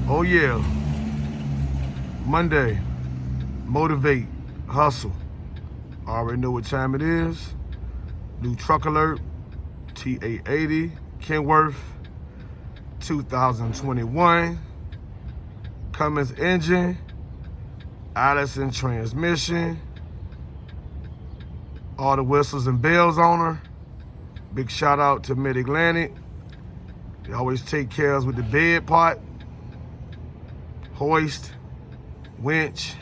Oh yeah. Monday. Motivate. Hustle. Already know what time it is. New truck alert. TA80. Kenworth. 2021. Cummins engine. Allison transmission. All the whistles and bells on her. Big shout out to Mid-Atlantic. They always take care of us with the bed part. Hoist. Winch.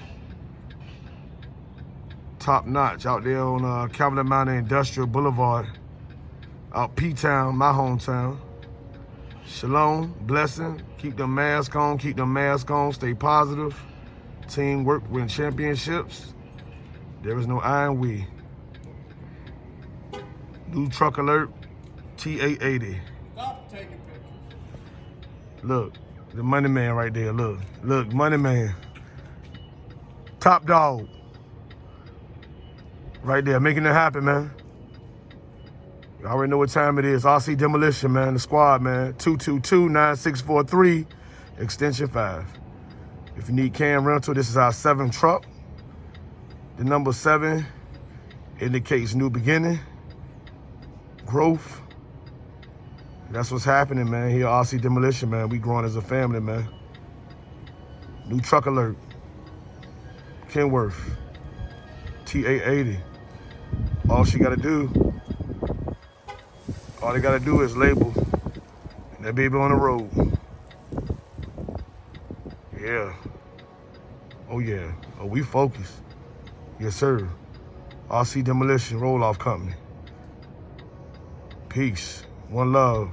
Top notch out there on Calvin Mountain Industrial Boulevard. Out P-Town, my hometown. Shalom, blessing. Keep them masks on, stay positive. Teamwork win championships. There is no I and we. New truck alert, TA80. Stop taking pictures. Look, the money man right there, look. Look, money man. Top dog. Right there, making it happen, man. You already know what time it is. RC Demolition, man, the squad, man. 222-9643, extension 5. If you need cam rental, this is our 7th truck. The number 7 indicates new beginning, growth. That's what's happening, man. Here at RC Demolition, man. We growing as a family, man. New truck alert. Kenworth. TA80. All they gotta do is label. And that baby on the road. Yeah. Oh yeah. Oh, we focused. Yes, sir. RC Demolition Roll-Off Company. Peace. One love.